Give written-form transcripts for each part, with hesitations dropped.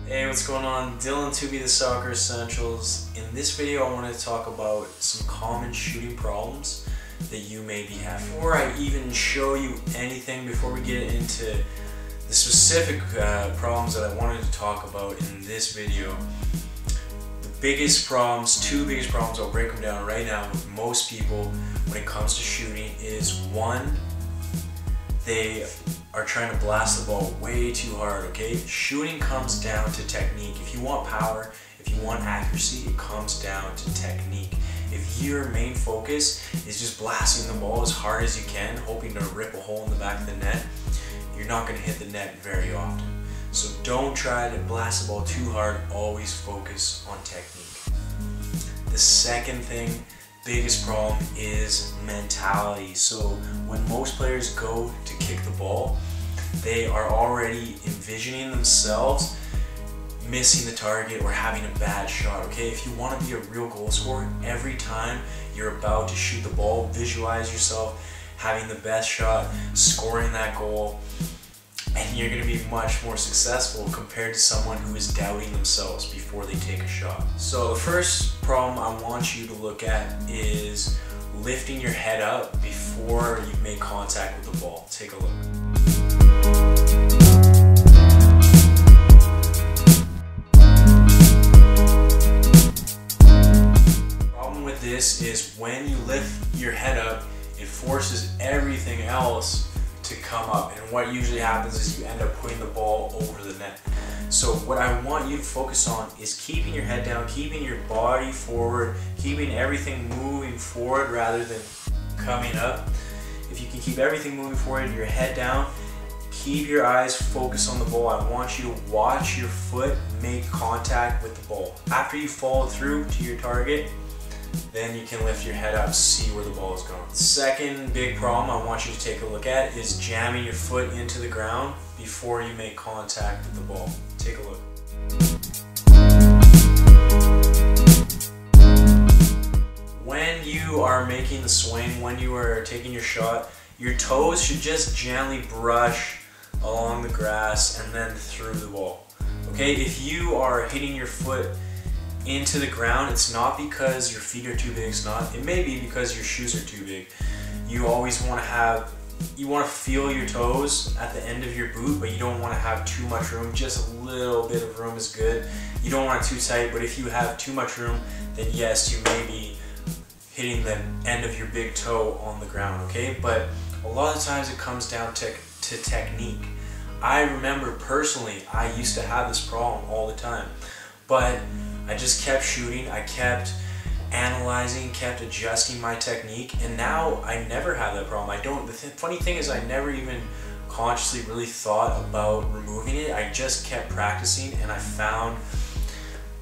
Hey, what's going on? Dylan to be the Soccer Essentials. In this video I want to talk about some common shooting problems that you maybe have. Before I even show you anything, before we get into the specific problems that I wanted to talk about in this video, the biggest problems, two biggest problems, I'll break them down right now with most people when it comes to shooting is one, they are trying to blast the ball way too hard, okay? Shooting comes down to technique. If you want power, if you want accuracy, it comes down to technique. If your main focus is just blasting the ball as hard as you can, hoping to rip a hole in the back of the net, you're not gonna hit the net very often. So don't try to blast the ball too hard, always focus on technique. The second thing, biggest problem is mentality. So when most players go to kick the ball, they are already envisioning themselves missing the target or having a bad shot, okay? If you want to be a real goal scorer, every time you're about to shoot the ball, visualize yourself having the best shot, scoring that goal, and you're going to be much more successful compared to someone who is doubting themselves before they take a shot. So the first problem I want you to look at is lifting your head up before you make contact with the ball. Take a look. The problem with this is when you lift your head up, it forces everything else to come up, and what usually happens is you end up putting the ball over the net. So what I want you to focus on is keeping your head down, keeping your body forward, keeping everything moving forward rather than coming up. If you can keep everything moving forward, your head down, keep your eyes focused on the ball. I want you to watch your foot make contact with the ball. After you follow through to your target, then you can lift your head up, see where the ball is going. Second big problem I want you to take a look at is jamming your foot into the ground before you make contact with the ball. Take a look. When you are making the swing, when you are taking your shot, your toes should just gently brush along the grass and then through the ball. Okay, if you are hitting your foot into the ground, it's not because your feet are too big, it may be because your shoes are too big. You always want to feel your toes at the end of your boot, but you don't want to have too much room. Just a little bit of room is good. You don't want it too tight, but if you have too much room, then yes, you may be hitting the end of your big toe on the ground, okay? But a lot of times it comes down to technique. I remember personally, I used to have this problem all the time, but I just kept shooting, I kept analyzing, kept adjusting my technique, and now I never have that problem. The funny thing is I never even consciously really thought about removing it. I just kept practicing and I found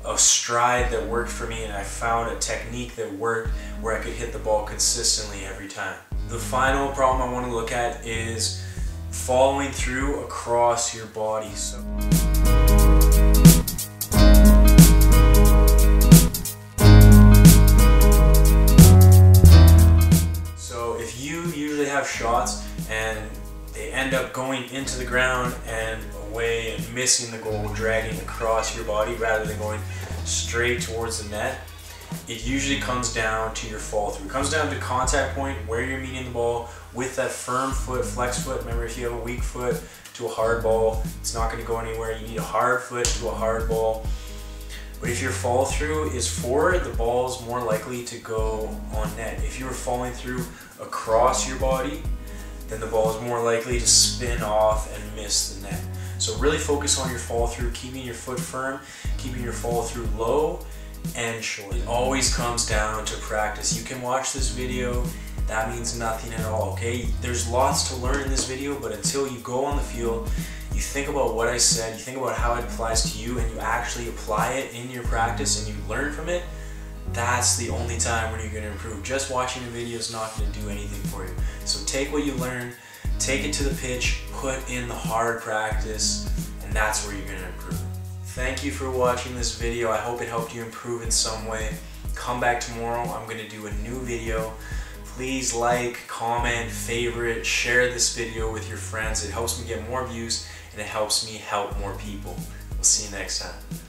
a stride that worked for me, and I found a technique that worked where I could hit the ball consistently every time. The final problem I want to look at is following through across your body. So if you usually have shots and they end up going into the ground and away and missing the goal, dragging across your body rather than going straight towards the net, it usually comes down to your fall through. It comes down to contact point, where you're meeting the ball with that firm foot, flex foot. Remember, if you have a weak foot to a hard ball, it's not going to go anywhere. You need a hard foot to a hard ball. But if your fall through is forward, the ball is more likely to go on net. If you're falling through across your body, then the ball is more likely to spin off and miss the net. So really focus on your fall through, keeping your foot firm, keeping your fall through low and short. It always comes down to practice. You can watch this video, that means nothing at all, okay? There's lots to learn in this video, but until you go on the field, you think about what I said, you think about how it applies to you, and you actually apply it in your practice and you learn from it, that's the only time when you're going to improve. Just watching a video is not going to do anything for you. So take what you learn, take it to the pitch, put in the hard practice, and that's where you're going to improve. Thank you for watching this video. I hope it helped you improve in some way. Come back tomorrow. I'm going to do a new video. Please like, comment, favorite, share this video with your friends. It helps me get more views and it helps me help more people. We'll see you next time.